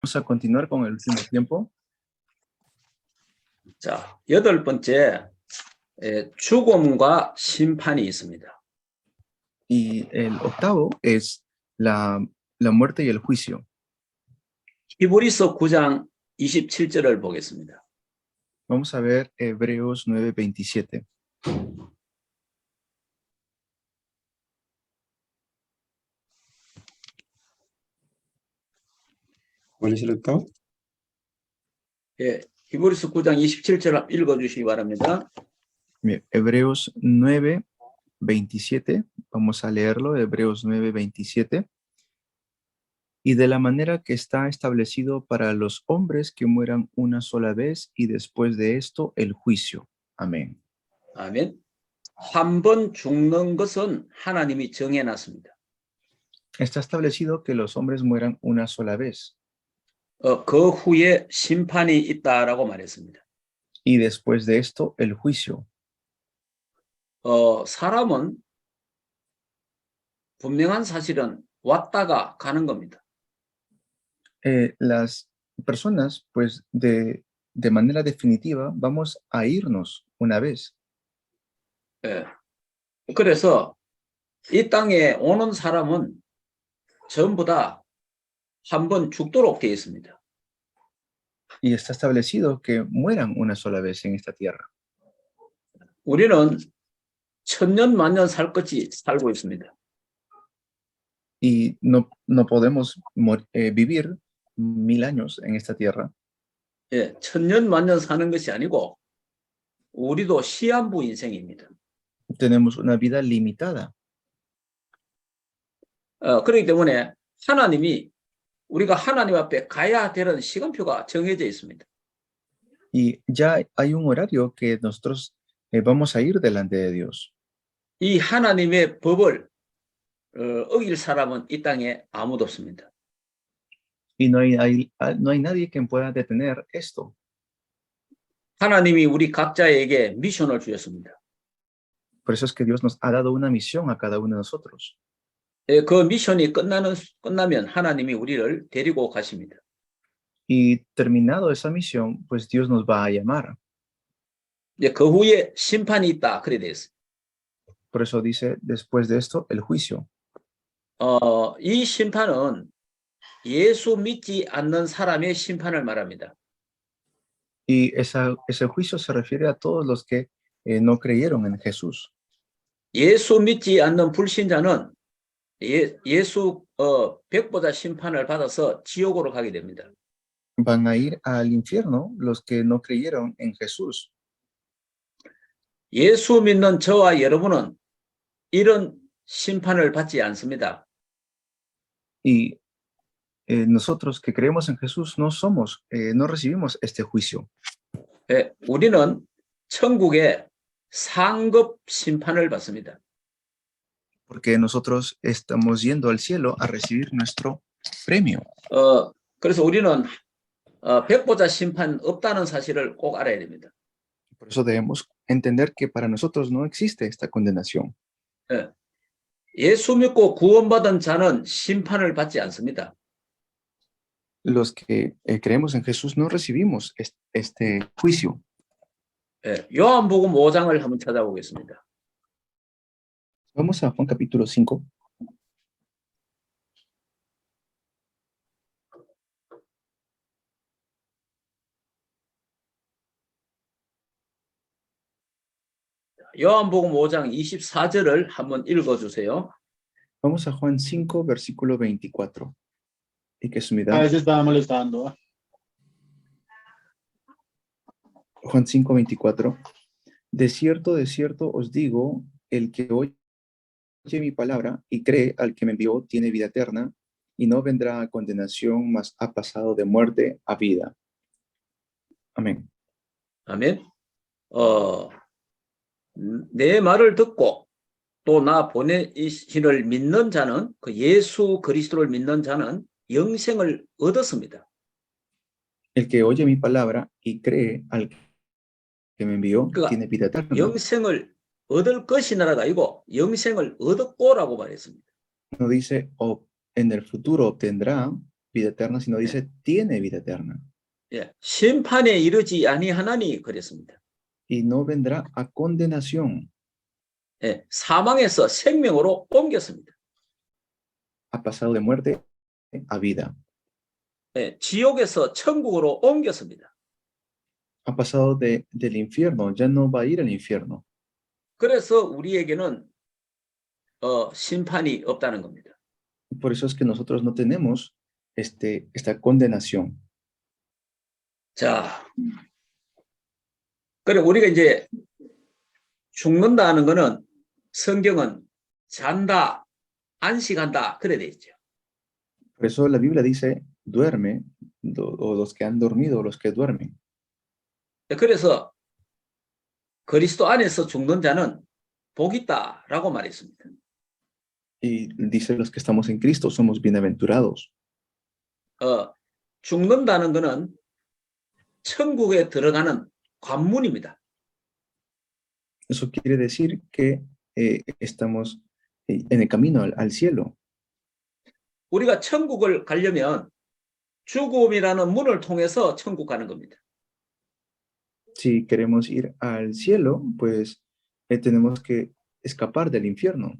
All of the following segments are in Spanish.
Vamos a continuar con el último tiempo. 자, 여덟 번째, 죽음과 심판이 있습니다. Y el octavo es la muerte y el juicio. 히브리서 9장 27절을 보겠습니다. Vamos a ver Hebreos 9:27. ¿Cuál es el octavo? 예, 히브리서 9장 27절 읽어주시기 바랍니다. Hebreos 9:27. Vamos a leerlo. Hebreos 9:27. Y de la manera que está establecido para los hombres que mueran una sola vez y después de esto el juicio. Amén. 아멘. 한 번 죽는 것은 하나님이 정해놨습니다. Está establecido que los hombres mueran una sola vez. 그 후에 심판이 있다라고 말했습니다. Y después de esto el juicio. 사람은 분명한 사실은 왔다가 가는 겁니다. Las personas, pues de manera definitiva, vamos a irnos una vez. 예. 그래서 이 땅에 오는 사람은 전부 다 한 번 죽도록 되어 있습니다. Y está establecido que mueran una sola vez en esta tierra. 우리는 천년 만년 살 것이 살고 있습니다. Y no podemos vivir 1000 años en esta tierra. 예, 천년 만년 사는 것이 아니고 우리도 시한부 인생입니다. Tenemos una vida limitada. 그렇기 때문에 우리가 하나님 앞에 가야 되는 시간표가 정해져 있습니다. Y ya hay un horario que nosotros vamos a ir delante de Dios. 이 하나님의 법을 어길 사람은 이 땅에 아무도 없습니다. Y no hay nadie que pueda detener esto. 하나님이 우리 각자에게 미션을 주셨습니다. Por eso es que Dios nos ha dado una misión a cada uno de nosotros. 그 미션이 끝나면 하나님이 우리를 데리고 가십니다. Y terminado esa misión, pues Dios nos va a llamar. 그 후에 심판이 있다 그래 되어 있습니다. Por eso dice, después de esto, el juicio. 이 심판은 예수 믿지 않는 사람의 심판을 말합니다. Y ese juicio se refiere a todos los que no creyeron en Jesús. 예수 믿지 않는 불신자는 예수 백보자 심판을 받아서 지옥으로 가게 됩니다. Van a ir al infierno los que no creyeron en Jesús. 예수 믿는 저와 여러분은 이런 심판을 받지 않습니다. Y nosotros que creemos en Jesús no recibimos este juicio. 우리는 천국의 상급 심판을 받습니다. Porque nosotros estamos yendo al cielo a recibir nuestro premio. 그래서 우리는 백보자 심판 없다는 사실을 꼭 알아야 됩니다. Por eso debemos entender que para nosotros no existe esta condenación. 예수 믿고 구원받은 자는 심판을 받지 않습니다. Los que creemos en Jesús no recibimos este juicio. 요한복음 5장을 한번 찾아보겠습니다. Vamos a Juan capítulo 5. 요한복음 5장 24절을 한번 읽어주세요. Vamos a Juan 5, versículo 24. Y que sumida. A veces estaba molestando. Juan 5, 24. De cierto os digo, el que oye mi palabra y cree al que me envió tiene vida eterna y no vendrá a condenación, mas ha pasado de muerte a vida. Amén. 아멘. 내 말을 듣고 또 나 보내신을 믿는 자는 그 예수 그리스도를 믿는 자는 영생을 얻었습니다. El que oye mi palabra y cree al que me envió tiene vida eterna. 영생을 얻을 것이나라가 아니고 영생을 얻었고라고 말했습니다. No dice en el futuro obtendrá, vida eterna, sino dice tiene vida eterna. 예, 심판에 이르지 아니하나니 그랬습니다. Y no vendrá a condenación. 예, 사망에서 생명으로 옮겼습니다. Ha pasado de muerte a vida. 예, 지옥에서 천국으로 옮겼습니다. Ha pasado del infierno, ya no va a ir al infierno. 그래서 우리에게는 심판이 없다는 겁니다. Por eso es que nosotros no tenemos esta condenación. 자, 그래 우리가 이제 죽는다는 거는 성경은 잔다, 안식한다 그래 돼 있죠. Por eso la Biblia dice, duerme, o los que han dormido, o los que duermen. 그래서 그리스도 안에서 죽는 자는 복 있다라고 말했습니다. Y dice, los que estamos en Cristo somos bienaventurados. 죽는다는 거는 천국에 들어가는 관문입니다. Eso quiere decir que estamos en el camino al cielo. 우리가 천국을 가려면 죽음이라는 문을 통해서 천국 가는 겁니다. Si queremos ir al cielo, pues tenemos que escapar del infierno.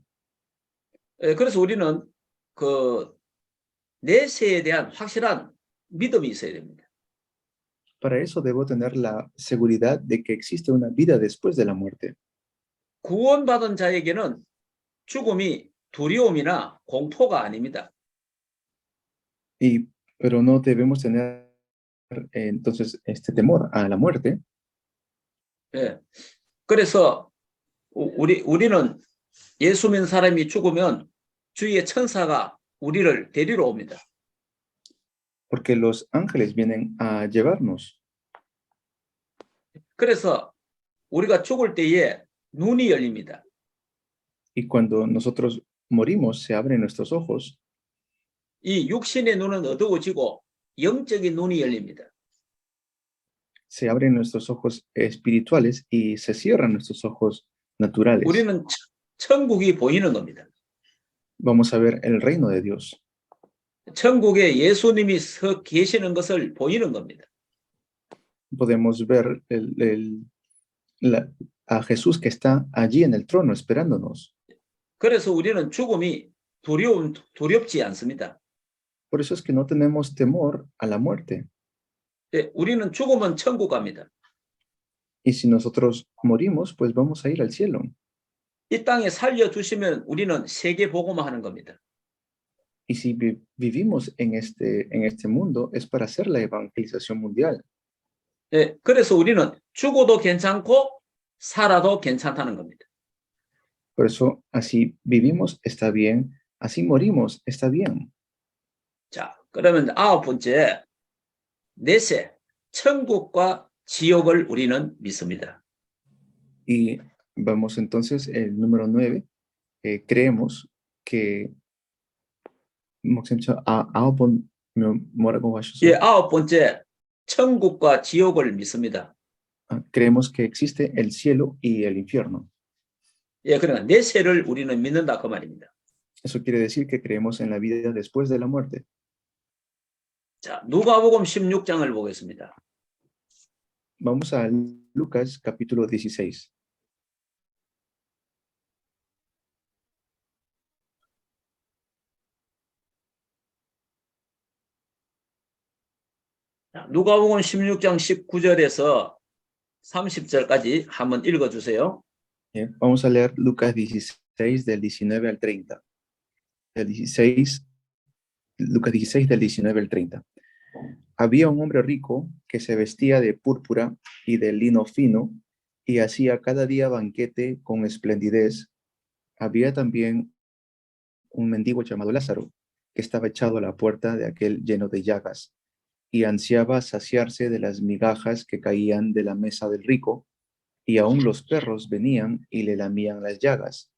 그래서 우리는 그 내세에 대한 확실한 믿음이 있어야 됩니다. Para eso debo tener la seguridad de que existe una vida después de la muerte. 구원받은 자에게는 죽음이 두려움이나 공포가 아닙니다. Pero no debemos tener entonces este temor a la muerte. 예. 그래서 우리는 예수 믿는 사람이 죽으면 주위의 천사가 우리를 데리러 옵니다. Porque los ángeles vienen a llevarnos. 그래서 우리가 죽을 때에 눈이 열립니다. Y cuando nosotros morimos, se abren nuestros ojos. 이 육신의 눈은 어두워지고 영적인 눈이 열립니다. Se abren nuestros ojos espirituales y se cierran nuestros ojos naturales. 우리는 천국이 보이는 겁니다. Vamos a ver el reino de Dios. 천국에 예수님이 서 계시는 것을 보이는 겁니다. Podemos ver a Jesús que está allí en el trono esperándonos. 그래서 우리는 죽음이 두렵지 않습니다. Por eso es que no tenemos temor a la muerte. 네, 우리는 죽으면 천국 갑니다. Y si nosotros morimos, pues vamos a ir al cielo. 이 땅에 살려주시면 우리는 세계 복음화하는 겁니다. Y si vivimos en este mundo, es para hacer la evangelización mundial. 네, 그래서 우리는 죽어도 괜찮고 살아도 괜찮다는 겁니다. Por eso, así vivimos, está bien. Así morimos, está bien. 자, 그러면 아홉 번째, 넷째, 천국과 지옥을 우리는 믿습니다. Y vamos entonces, el número 9, creemos que 예, 아홉 번째, 천국과 지옥을 믿습니다. creemos que existe el cielo y el infierno. 예, 그러니까 넷째를 우리는 믿는다 그 말입니다. Eso quiere decir que creemos en la vida después de la muerte. 자, 누가복음 16장을 보겠습니다. Vamos a Lucas capítulo 16. 자, 누가복음 16장 19절에서 30절까지 한번 읽어주세요. Bien, vamos a leer Lucas 16 del 19 al 30. Lucas 16 del 19 al 30. Había un hombre rico que se vestía de púrpura y de lino fino y hacía cada día banquete con esplendidez. Había también un mendigo llamado Lázaro que estaba echado a la puerta de aquel lleno de llagas y ansiaba saciarse de las migajas que caían de la mesa del rico, y aún los perros venían y le lamían las llagas.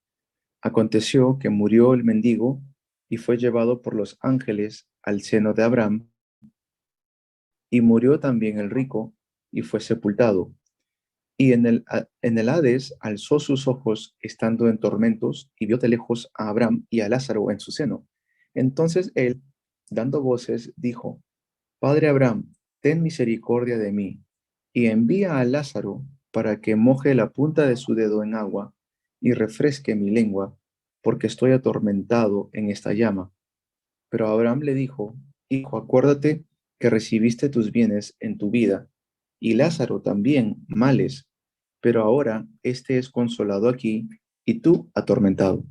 Aconteció que murió el mendigo y fue llevado por los ángeles al seno de Abraham, y murió también el rico y fue sepultado. Y en el Hades alzó sus ojos estando en tormentos y vio de lejos a Abraham y a Lázaro en su seno. Entonces él, dando voces, dijo: Padre Abraham, ten misericordia de mí, y envía a Lázaro para que moje la punta de su dedo en agua y refresque mi lengua, porque estoy atormentado en esta llama. Pero Abraham le dijo: Hijo, acuérdate que recibiste tus bienes en tu vida, y Lázaro también males, pero ahora éste es consolado aquí y tú atormentado.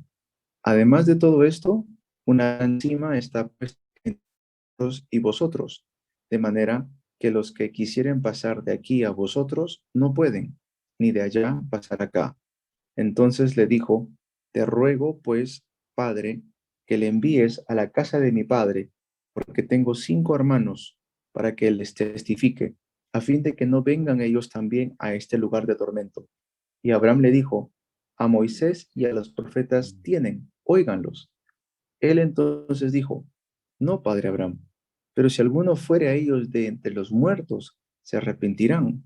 Además de todo esto, una encima está puesta entre nosotros y vosotros, de manera que los que quisieren pasar de aquí a vosotros no pueden, ni de allá pasar acá. Entonces le dijo: Te ruego, pues, Padre, que le envíes a la casa de mi padre, porque tengo 5 hermanos, para que les testifique, a fin de que no vengan ellos también a este lugar de tormento. Y Abraham le dijo: A Moisés y a los profetas tienen, óiganlos. Él entonces dijo: No, padre Abraham, pero si alguno fuere a ellos de entre los muertos, se arrepentirán.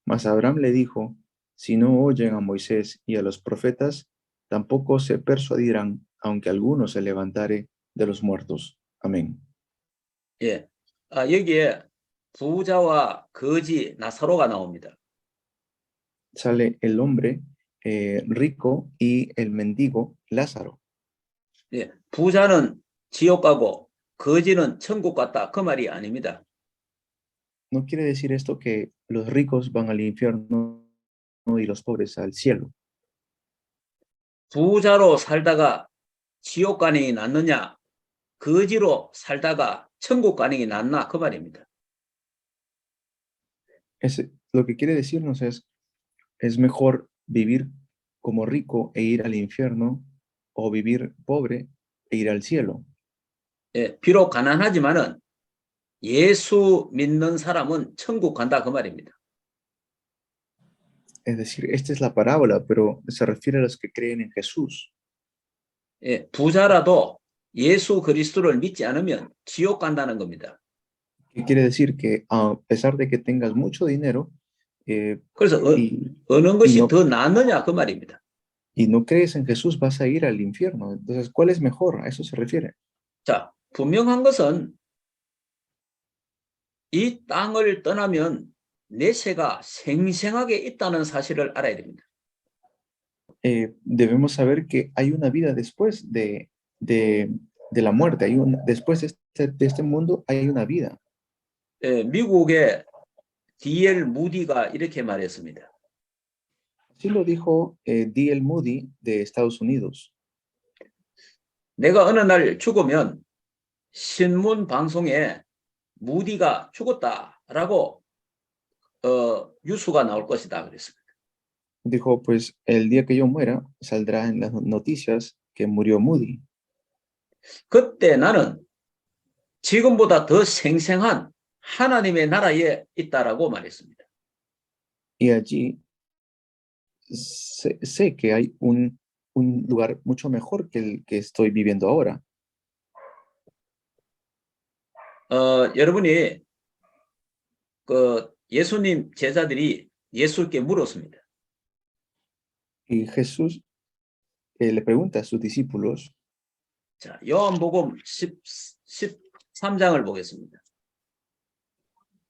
Mas Abraham le dijo: Si no oyen a Moisés y a los profetas, tampoco se persuadirán, aunque alguno se levantare de los muertos. Amén. 예. 여기에 부자와 거지 나사로가 나옵니다. Sale el hombre rico y el mendigo Lázaro. 예. 부자는 지옥 가고 거지는 천국 갔다 그 말이 아닙니다. No quiere decir esto que los ricos van al infierno y los pobres al cielo. 부자로 살다가 지옥 가는 게 낫느냐, 거지로 살다가 천국 가는 게 낫나 그 말입니다. Lo que quiere decirnos es mejor vivir como rico e ir al infierno o vivir pobre e ir al cielo. 예. 비록 가난하지만은 예수 믿는 사람은 천국 간다 그 말입니다. Es decir, esta es la parábola, pero se refiere a los que creen en Jesús. 예. 부자라도 예수 그리스도를 믿지 않으면 지옥 간다는 겁니다. ¿Qué quiere decir? Que a pesar de que tengas mucho dinero 그래서 어느 y 것이 no, 더 낫느냐 그 말입니다. y no crees en Jesús, vas a ir al infierno. Entonces, ¿cuál es mejor? A eso se refiere. 자, 분명한 것은 이 땅을 떠나면 내세가 생생하게 있다는 사실을 알아야 됩니다. Debemos saber que hay una vida después de la muerte. Después de este mundo hay una vida. 예, 미국의 D.L. 무디가 이렇게 말했습니다. Así lo dijo D.L. Moody de Estados Unidos. 내가 어느 날 죽으면 신문 방송에 무디가 죽었다라고 뉴스가 나올 것이다 그랬습니다. Dijo, pues el día que yo muera saldrá en las noticias que murió Moody. 그때 나는 지금보다 더 생생한 하나님의 나라에 있다라고 말했습니다. Y allí sé que hay un lugar mucho mejor que el que estoy viviendo ahora. 여러분이 그 예수님 제자들이 예수께 물었습니다. Y Jesús le pregunta a sus discípulos. 자, 요한복음 13장을 보겠습니다.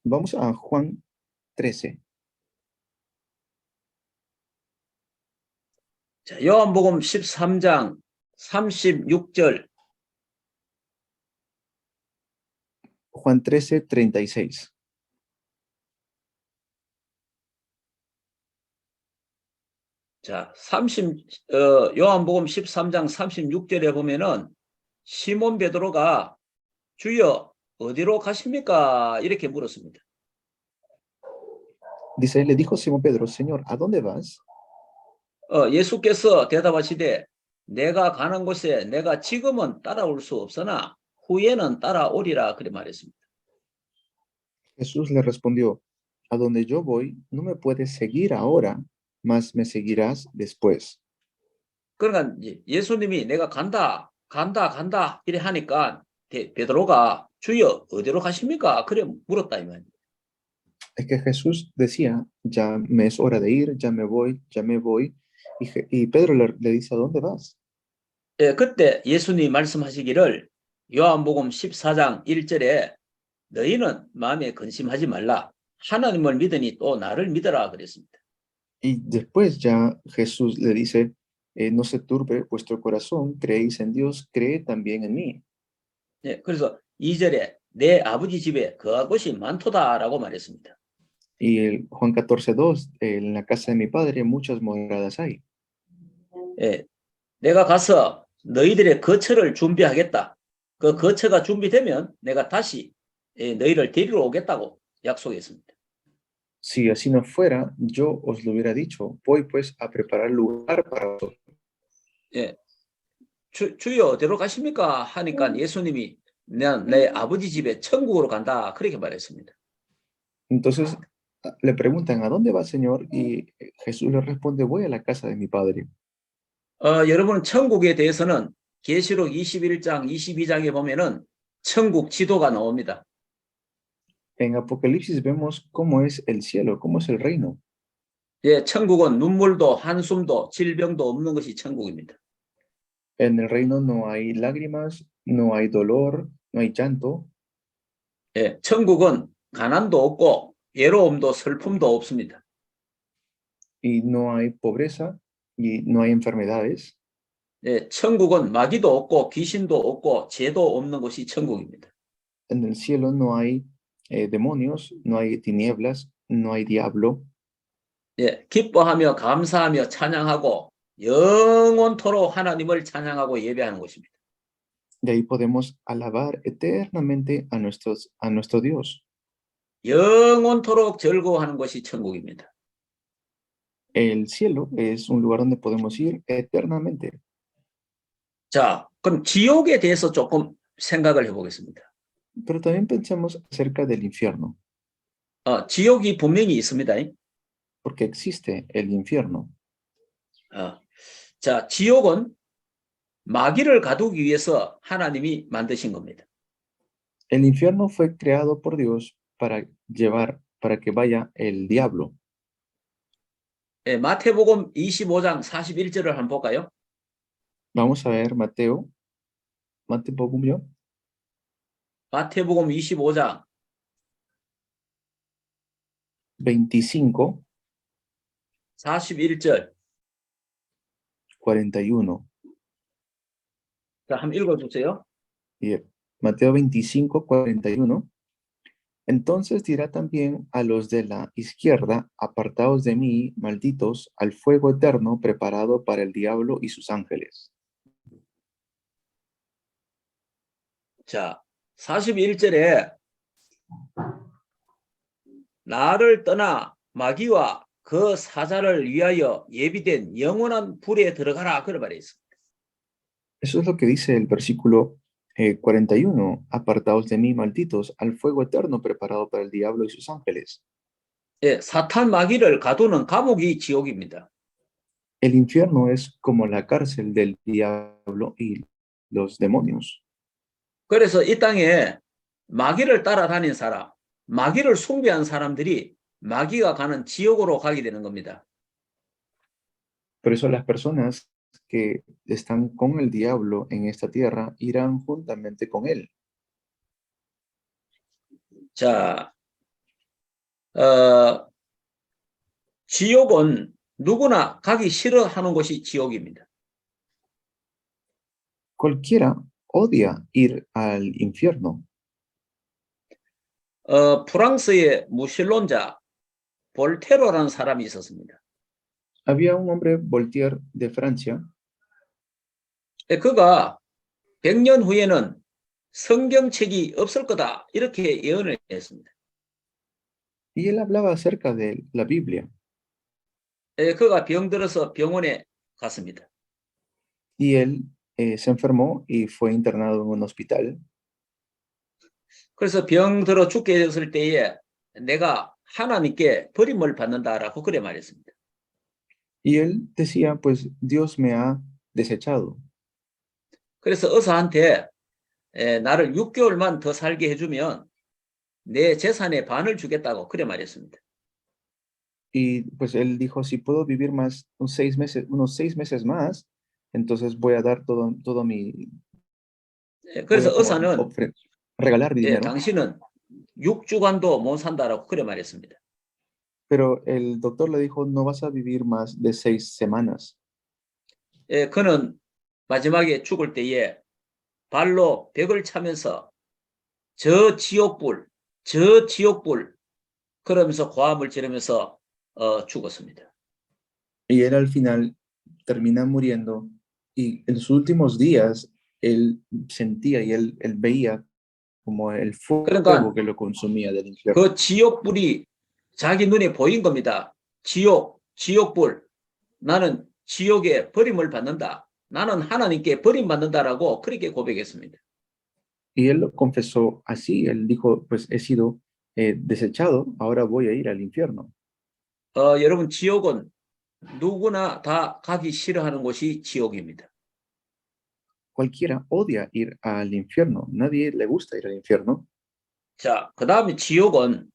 Vamos a Juan 13. 자, 요한복음 13장 36절. Juan 13, 36. 자, 요한복음 13장 36절에 보면은 시몬 베드로가 주여 어디로 가십니까? 이렇게 물었습니다. Dice, le dijo Simón Pedro, Señor, ¿a dónde vas? 예수께서 대답하시되 내가 가는 곳에 내가 지금은 따라올 수 없으나 후에는 따라오리라 그래 말했습니다. Jesús le respondió, a donde yo voy, no me puedes seguir ahora, mas me seguirás después. 그러니까 예수님이 내가 간다 이래 하니까 베드로가 주여 어디로 가십니까? 그래 물었다 이 말입니다. Es que Jesús decía, ya me es hora de ir, ya me voy. Y Pedro le dice, ¿a dónde vas? 예, 그때 예수님이 말씀하시기를 요한복음 14장 1절에 너희는 마음에 근심하지 말라. 하나님을 믿으니 또 나를 믿어라 그랬습니다. Y después ya Jesús le dice, no se turbe vuestro corazón, creéis en Dios, creed también en mí. 예, 그래서 2절에 내 아버지 집에 거할 곳이 많도다라고 말했습니다. Y el Juan 14:2, en la casa de mi padre muchas moradas hay. 예, 내가 가서 너희들의 거처를 준비하겠다. 그 거처가 준비되면 내가 다시 너희를 데리러 오겠다고 약속했습니다. Si así no fuera, yo os lo hubiera dicho, voy pues a preparar lugar para vosotros. 예, 주여 어디로 가십니까? 하니까 예수님이 내 아버지 집에 천국으로 간다 그렇게 말했습니다. Entonces le preguntan, ¿a dónde va, Señor? Y Jesús le responde, voy a la casa de mi padre. 여러분 천국에 대해서는 계시록 21장, 22장에 보면은 천국 지도가 나옵니다. En Apocalipsis vemos cómo es el cielo, cómo es el reino. 예, 천국은 눈물도 한숨도 질병도 없는 것이 천국입니다. En el reino no hay lágrimas, no hay dolor, no hay llanto. 예, 천국은 가난도 없고 외로움도 슬픔도 없습니다. Y no hay pobreza y no hay enfermedades. 예, 천국은 마귀도 없고 귀신도 없고 죄도 없는 곳이 천국입니다. En el cielo no hay demonios, no hay tinieblas, no hay diablo. 예, 기뻐하며 감사하며 찬양하고 영원토록 하나님을 찬양하고 예배하는 곳입니다. De ahí podemos alabar eternamente a nuestro Dios. 영원토록 즐거워하는 곳이 천국입니다. El cielo es un lugar donde podemos ir eternamente. 자, 그럼 지옥에 대해서 조금 생각을 해보겠습니다. Pero también pensemos acerca del infierno, 지옥이 분명히 있습니다. porque existe el infierno. 자, 지옥은 마귀를 가두기 위해서 하나님이 만드신 겁니다. El infierno fue creado por Dios para que vaya el diablo. 예, 마태복음 25장 41절을 한번 볼까요? Vamos a ver Mateo, 마태복음 25장 25, 41절. 41. 자, 한번 읽어주세요. Mateo 25, 41. Entonces dirá también a los de la izquierda, apartaos de mí, malditos, al fuego eterno preparado para el diablo y sus ángeles. 자, 41절에 나를 떠나 마귀와 그 사자를 위하여 예비된 영원한 불에 들어가라 그런 말이 있습니다. Eso es lo que dice el versículo 41. Apartaos de mí, malditos, al fuego eterno preparado para el diablo y sus ángeles. 예, 사탄 마귀를 가두는 감옥이 지옥입니다. El infierno es como la cárcel del diablo y los demonios. 그래서 이 땅에 마귀를 따라다닌 사람, 마귀를 숭배한 사람들이 마귀가 가는 지옥으로 가게 되는 겁니다. Por eso las personas que están con el diablo en esta tierra irán juntamente con él. 자, 지옥은 누구나 가기 싫어하는 곳이 지옥입니다. Cualquiera odia ir al infierno. 프랑스의 무신론자 볼테로라는 사람이 있었습니다. Había un hombre, Voltaire de Francia, 그가 100년 후에는 성경책이 없을 거다 이렇게 예언을 했습니다. y él hablaba acerca de la Biblia. 그가 병들어서 병원에 갔습니다. Y él se enfermó y fue internado en un hospital. 그래서 병들어 죽게 됐을 때에 내가 하나님께 버림을 받는다라고 그래 말했습니다. Y él decía, pues Dios me ha desechado. 그래서 의사한테 나를 6개월만 더 살게 해주면 내 재산의 반을 주겠다고 그래 말했습니다. Y pues él dijo, si puedo vivir más unos 6 meses, unos 6 meses más, entonces voy a dar todo mi voy 그래서 a como 의사는 regalar mi dinero. 당신은 6주간도 못 산다라고 그래 말했습니다. Pero el doctor le dijo, no vas a vivir más de 6 semanas. 그는 마지막에 죽을 때에 발로 벽을 차면서 저 지옥불 그러면서 고함을 지르면서 죽었습니다. Y él al final termina muriendo y en sus últimos días él sentía y él veía como el fuego 그러니까 que lo consumía del infierno. 그 지옥불이 자기 눈에 보인 겁니다. 지옥불. 나는 지옥에 버림을 받는다. 나는 하나님께 버림받는다라고 그렇게 고백했습니다. Y él lo confesó así, él dijo, pues he sido desechado, ahora voy a ir al infierno. 여러분 지옥은 누구나 다 가기 싫어하는 곳이 지옥입니다. Cualquiera odia ir al infierno, nadie le gusta ir al infierno. 자, 그 다음에 지옥은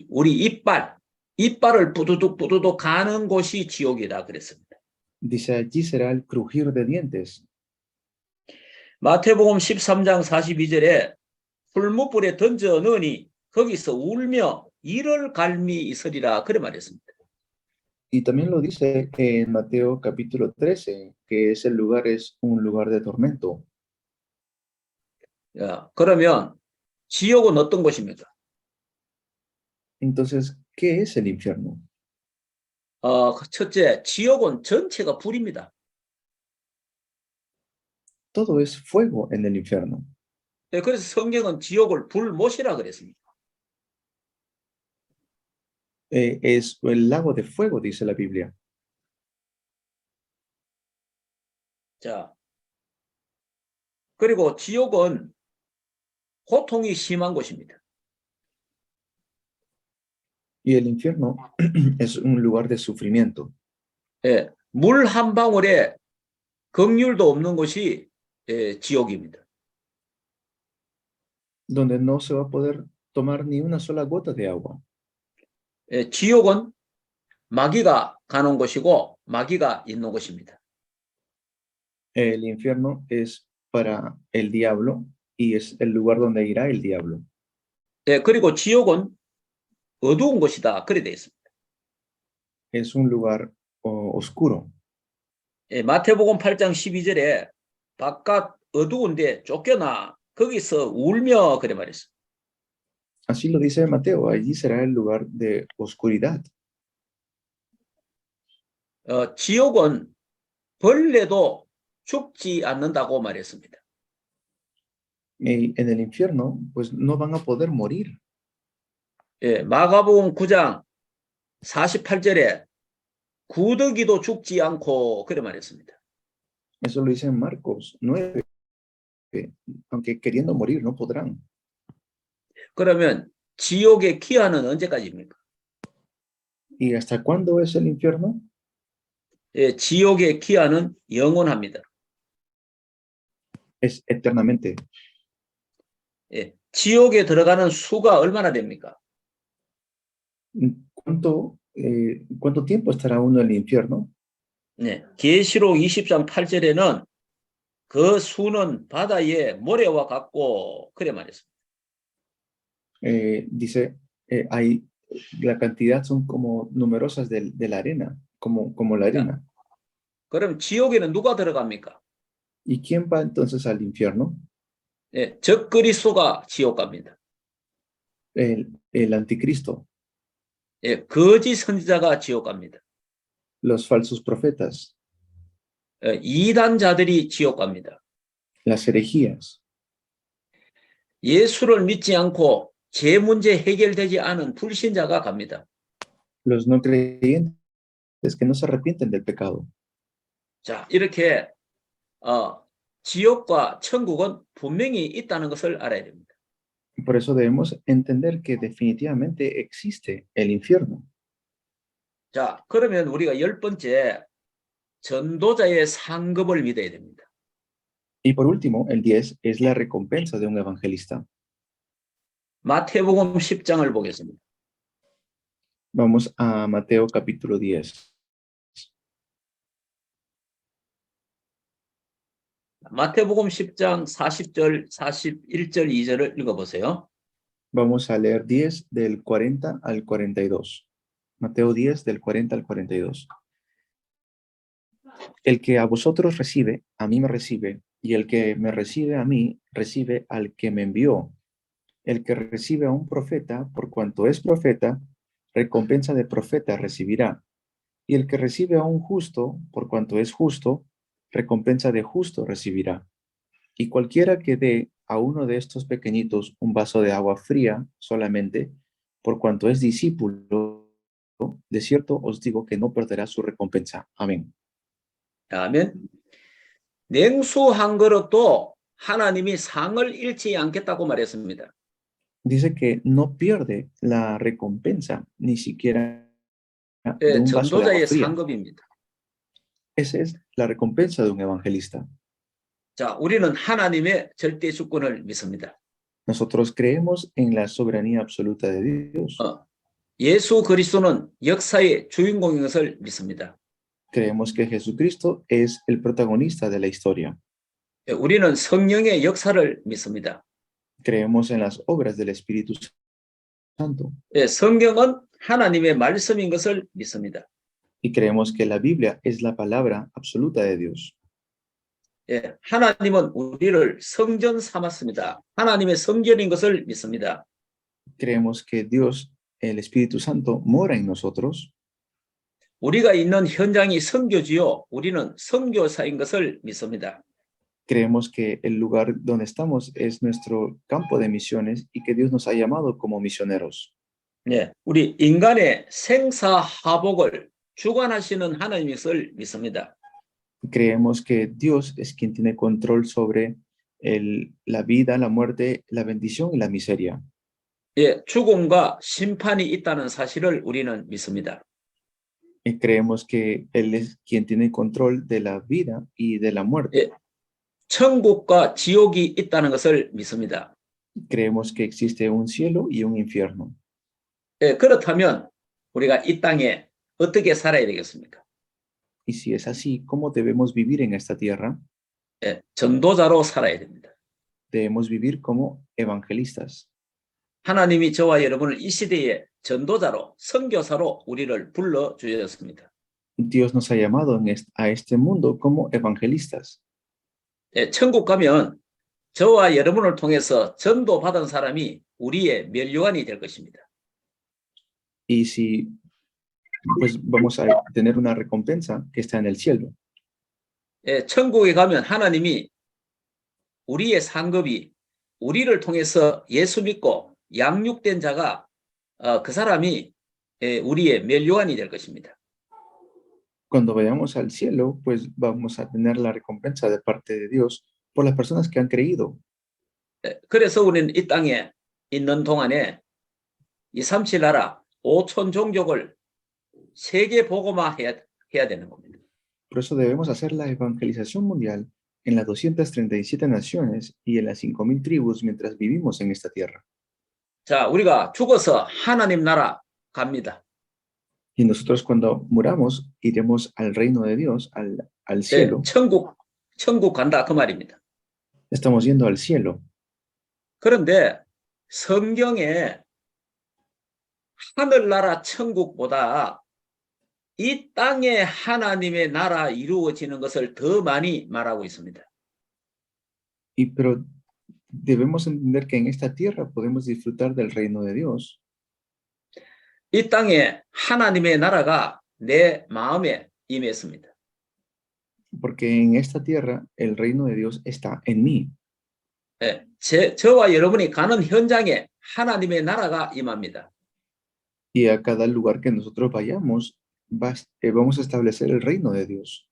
우리 이빨을 부두둑 가는 곳이 지옥이다 그랬습니다. Dice, allí será el crujir de dientes. 마태복음 13장 42절에 풀무불에 던져 넣으니 거기서 울며 이를 갈미 있으리라 그래 말했습니다. Y también lo dice en Mateo capítulo 13, que ese lugar es un lugar de tormento. 그러면 지옥은 어떤 곳입니까? Entonces, ¿qué es el infierno? 첫째, 지옥은 전체가 불입니다. Todo es fuego en el infierno. 그래서 성경은 지옥을 불못이라 그랬습니다. Es el lago de fuego, dice la Biblia. 자, 그리고 지옥은 고통이 심한 곳입니다. Y el infierno es un lugar de sufrimiento. 물 한 방울에 긍휼도 없는 곳이 지옥입니다. Donde no se va a poder tomar ni una sola gota de agua. 지옥은 마귀가 가는 곳이고 마귀가 있는 곳입니다. El infierno es para el diablo y es el lugar donde irá el diablo. 그리고 지옥은 어두운 곳이다. 그래 되어 있습니다. Es un lugar oscuro. 마태복음 8장 12절에 바깥 어두운데 쫓겨나 거기서 울며 그래 말했어요. Así lo dice Mateo, allí será el lugar de oscuridad. 지옥은 벌레도 죽지 않는다고 말했습니다. Y en el infierno, pues no van a poder morir. 마가복음 9장 48절에 구더기도 죽지 않고 그래 말했습니다. Eso lo dice en Marcos 9. Aunque queriendo morir, no podrán. 그러면 지옥의 기한은 언제까지입니까? ¿Y hasta cuándo es el infierno? 지옥의 기한은 영원합니다. Es eternamente. 지옥에 들어가는 수가 얼마나 됩니까? ¿Cuánto tiempo estará uno en el infierno? 계시록 20장 8절에는 그 수는 바다의 모래와 같고 그래 말했습니다. Dice, la cantidad son como numerosas de la arena, como la arena. 그럼 지옥에는 누가 들어갑니까? ¿Y quién va entonces al infierno? 적그리스도가 지옥 갑니다. El anticristo, 거짓 선지자가 지옥 갑니다. los falsos profetas, 이단자들이 지옥 갑니다. las herejías, 예수를 믿지 않고 제 문제 해결되지 않은 불신자가 갑니다. los no creyentes que no se arrepienten del pecado. 자, 이렇게 지옥과 천국은 분명히 있다는 것을 알아야 됩니다. Por eso debemos entender que definitivamente existe el infierno. 자, 그러면 우리가 10번째 전도자의 상급을 믿어야 됩니다. Y por último, el 10 es la recompensa de un evangelista. 마태복음 10장을 보겠습니다. Vamos a Mateo capítulo 10. 마태복음 10장 40절, 41절, 2절을 읽어보세요. Vamos a leer 10 del 40 al 42. Mateo 10 del 40 al 42. El que a vosotros recibe, a mí me recibe, y el que me recibe a mí, recibe al que me envió. El que recibe a un profeta, por cuanto es profeta, recompensa de profeta recibirá. Y el que recibe a un justo, por cuanto es justo, recompensa de justo recibirá. Y cualquiera que dé a uno de estos pequeñitos un vaso de agua fría solamente, por cuanto es discípulo, de cierto os digo que no perderá su recompensa. Amén. 아멘. 냉수 한 그릇도 하나님이 상을 잃지 않겠다고 말했습니다. Dice que no pierde la recompensa, ni siquiera de un vaso de agua 전도자의 fría. 상급입니다. Esa es la recompensa de un evangelista. 자, 우리는 하나님의 절대 주권을 믿습니다. Nosotros creemos en la soberanía absoluta de Dios. 예수 그리스도는 역사의 주인공인 것을 믿습니다. Creemos que Jesucristo es el protagonista de la historia. 우리는 성령의 역사를 믿습니다. Creemos en las obras del Espíritu Santo. 성경은 하나님의 말씀인 것을 믿습니다. Y creemos que la Biblia es la palabra absoluta de Dios. 하나님은 우리를 성전 삼았습니다. 하나님의 성전인 것을 믿습니다. Creemos que Dios, el Espíritu Santo, mora en nosotros. 우리가 있는 현장이 선교지요. 우리는 선교사인 것을 믿습니다. Creemos que el lugar donde estamos es nuestro campo de misiones y que Dios nos ha llamado como misioneros. 네, 우리 인간의 생사하복을 주관하시는 하나님인 것을 믿습니다. Creemos que Dios es quien tiene control sobre la vida, la muerte, la bendición y la miseria. 죽음과 심판이 있다는 사실을 우리는 믿습니다. Y creemos que Él es quien tiene control de la vida y de la muerte. 천국과 지옥이 있다는 것을 믿습니다. Creemos que existe un cielo y un infierno. 그렇다면 우리가 이 땅에 어떻게 살아야 되겠습니까? Y si es así, ¿cómo debemos vivir en esta tierra? 전도자로 살아야 됩니다. Debemos vivir como evangelistas. 하나님이 저와 여러분을 이 시대에 전도자로, 선교사로 우리를 불러주셨습니다. Dios nos ha llamado a este mundo como evangelistas. 천국 가면 저와 여러분을 통해서 전도받은 사람이 우리의 면류관이 될 것입니다. Y si, pues vamos a tener una recompensa que está en el cielo. 천국에 가면 하나님이 우리의 상급이 우리를 통해서 예수 믿고 양육된 자가 그 사람이 우리의 면류관이 될 것입니다. Cuando vayamos al cielo, pues vamos a tener la recompensa de parte de Dios por las personas que han creído. 그래서 우리는 이 땅에 있는 동안에 237 나라 5천 종족을 세계 복음화해야 되는 겁니다. Por eso debemos hacer la evangelización mundial en las 237 naciones y en las 5,000 tribus mientras vivimos en esta tierra. 자, 우리가 죽어서 하나님 나라 갑니다. Y nosotros cuando muramos iremos al reino de Dios, al cielo. 천국 간다 그 말입니다. Estamos yendo al cielo. 그런데 성경에 하늘나라 천국보다 이 땅에 하나님의 나라 이루어지는 것을 더 많이 말하고 있습니다. Pero debemos entender que en esta tierra podemos disfrutar del reino de Dios. 이 땅에 하나님의 나라가 내 마음에 임했습니다. Porque en esta tierra el reino de Dios está en mí. 저와 여러분이 가는 현장에 하나님의 나라가 임합니다. Y a cada lugar que nosotros vayamos, vamos a establecer el reino de Dios.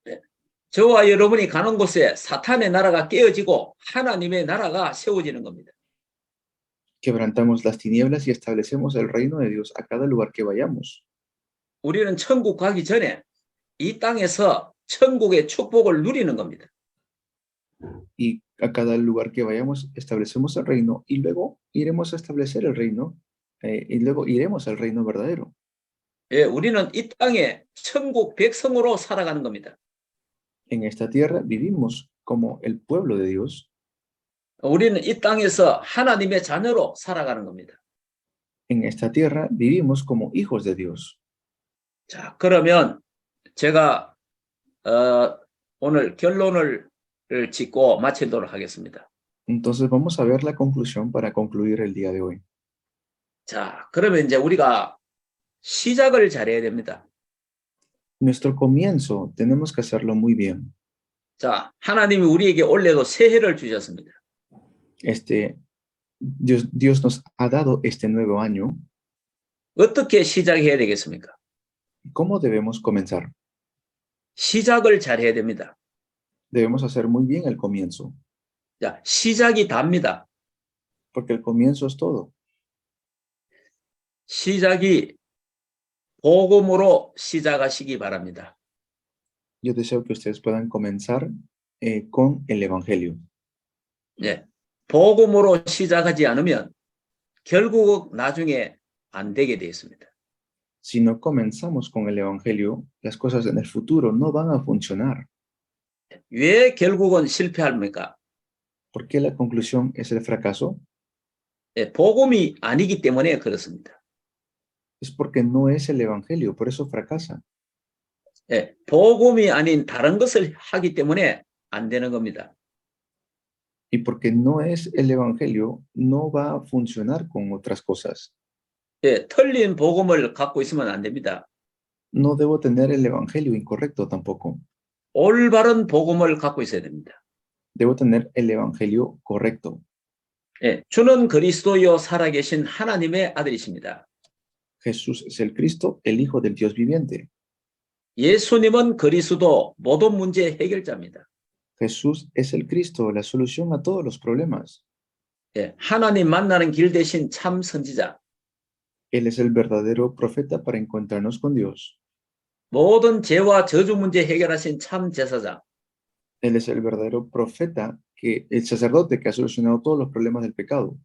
저와 여러분이 가는 곳에 사탄의 나라가 깨어지고 하나님의 나라가 세워지는 겁니다. Quebrantamos las tinieblas y establecemos el reino de Dios a cada lugar que vayamos. 우리는 천국 가기 전에 이 땅에서 천국의 축복을 누리는 겁니다. Y a cada lugar que vayamos establecemos el reino y luego iremos a establecer el reino y luego iremos al reino verdadero. 우리는 이 땅에 천국 백성으로 살아가는 겁니다. En esta tierra vivimos como el pueblo de Dios. 우리는 이 땅에서 하나님의 자녀로 살아가는 겁니다. En esta tierra vivimos como hijos de Dios. 자, 그러면 제가 오늘 결론을 짓고 마치도록 하겠습니다. Entonces vamos a ver la conclusión para concluir el día de hoy. 자, 그러면 이제 우리가 시작을 잘해야 됩니다. Nuestro comienzo tenemos que hacerlo muy bien. 자, 하나님이 우리에게 올해도 새해를 주셨습니다. Dios nos ha dado este nuevo año. 어떻게 시작해야 되겠습니까? ¿Cómo debemos comenzar? 시작을 잘해야 됩니다. Debemos hacer muy bien el comienzo, 자, 시작이 답니다. porque el comienzo es todo. 시작이 복음으로 시작하시기 바랍니다. Yo deseo que ustedes puedan comenzar con el Evangelio. 네, 복음으로 시작하지 않으면 결국 나중에 안 되게 되어 있습니다. Si no comenzamos con el Evangelio, las cosas en el futuro no van a funcionar. 왜 결국은 실패합니까? ¿Por qué la conclusión es el fracaso? 네, 복음이 아니기 때문에 그렇습니다. Es porque no es el Evangelio, por eso fracasa. 네, 복음이 아닌 다른 것을 하기 때문에 안 되는 겁니다. Y porque no es el Evangelio, no va a funcionar con otras cosas. 네, 틀린 복음을 갖고 있으면 안 됩니다. No debo tener el Evangelio incorrecto tampoco. 올바른 복음을 갖고 있어야 됩니다. Debo tener el Evangelio correcto. 네, 주는 그리스도요 살아계신 하나님의 아들이십니다. Jesús es el Cristo, el Hijo del Dios viviente. 예수님은 그리스도 모든 문제 해결자입니다. Jesús es el Cristo, la solución a todos los problemas. 네, 하나님 만나는 길 대신 참 선지자. Él es el verdadero profeta para encontrarnos con Dios. 모든 죄와 저주 문제 해결하신 참 제사장. Él es el verdadero profeta, el sacerdote que ha solucionado todos los problemas del pecado.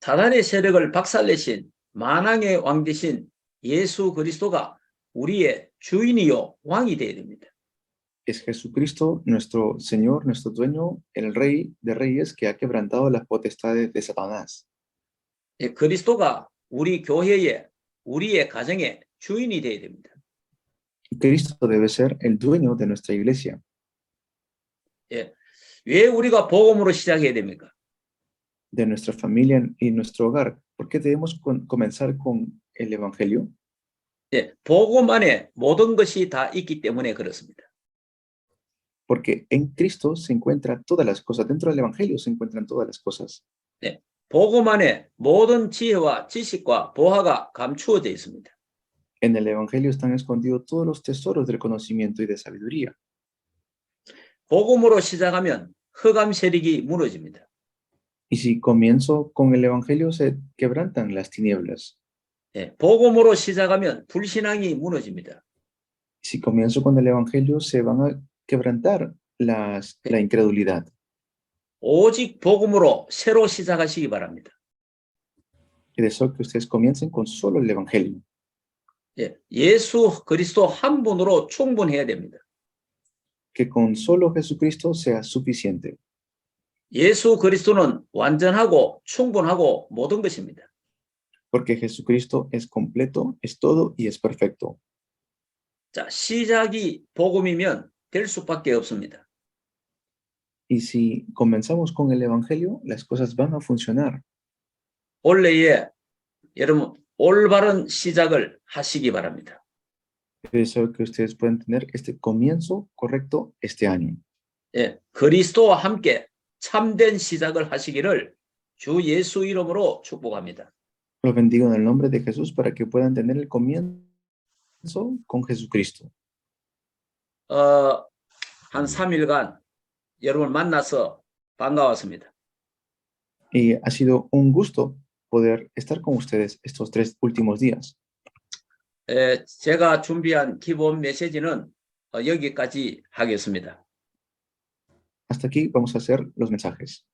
사단의 세력을 박살내신 만왕의 왕 되신 예수 그리스도가 우리의 주인이요 왕이 되어야 됩니다. Es Jesucristo, nuestro Señor, nuestro dueño, el Rey de Reyes que ha quebrantado las potestades de Satanás. 예, 그리스도가 우리 교회의 우리의 가정의 주인이 되어야 됩니다. Cristo debe ser el dueño de nuestra iglesia. 예, 왜 우리가 복음으로 시작해야 됩니까? De nuestra familia y nuestro hogar. ¿Por qué debemos comenzar con el Evangelio? 예, 복음 안에 모든 것이 다 있기 때문에 그렇습니다. Porque en Cristo se encuentran todas las cosas. Dentro del Evangelio se encuentran todas las cosas. 예, 복음 안에 모든 지혜와 지식과 보화가 감추어져 있습니다. En el Evangelio están escondidos todos los tesoros del conocimiento y de sabiduría. 복음으로 시작하면 흑암 세력이 무너집니다. Y si comienzo con el Evangelio, se quebrantan las tinieblas. 예, 복음으로 시작하면 불신앙이 무너집니다. Si comienzo con el Evangelio, se van a quebrantar la incredulidad. 오직 복음으로 새로 시작하시기 바랍니다. Y deseo que ustedes comiencen con solo el Evangelio. 예, 예수 그리스도 한 분으로 충분해야 됩니다. Que con solo Jesucristo sea suficiente. 예수 그리스도는 완전하고 충분하고 모든 것입니다. Porque Jesucristo es completo, es todo y es perfecto. 자, 시작이 복음이면 될 수밖에 없습니다. Y si comenzamos con el Evangelio, las cosas van a funcionar. 올해에 여러분 올바른 시작을 하시기 바랍니다. Deseo que ustedes puedan tener este comienzo correcto este año. 예, 그리스도와 함께 참된 시작을 하시기를 주 예수 이름으로 축복합니다. Los bendigo en el nombre de Jesús para que puedan tener el comienzo con Jesucristo. 한 3일간 여러분 만나서 반가웠습니다. Y ha sido un gusto poder estar con ustedes estos 3 últimos días. 제가 준비한 기본 메시지는 여기까지 하겠습니다. Hasta aquí vamos a hacer los mensajes.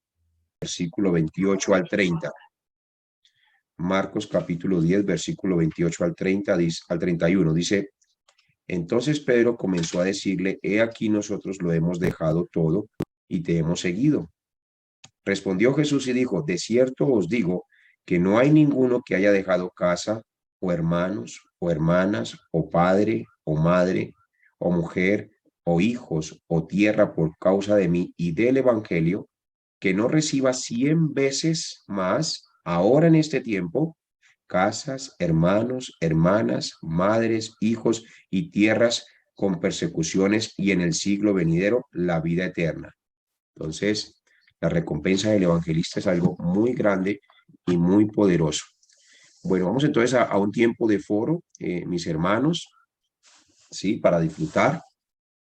Versículo 28 al 30. Marcos capítulo 10, versículo 28 al 30, al 31. Dice, entonces Pedro comenzó a decirle, he aquí nosotros lo hemos dejado todo y te hemos seguido. Respondió Jesús y dijo, de cierto os digo que no hay ninguno que haya dejado casa o hermanos o hermanas o padre o madre o mujer o hijos o tierra por causa de mí y del evangelio, que no reciba 100 veces más ahora en este tiempo casas, hermanos, hermanas, madres, hijos y tierras con persecuciones y en el siglo venidero la vida eterna. Entonces, la recompensa del evangelista es algo muy grande y muy poderoso. Bueno, vamos entonces a un tiempo de foro, mis hermanos, ¿sí? Para disfrutar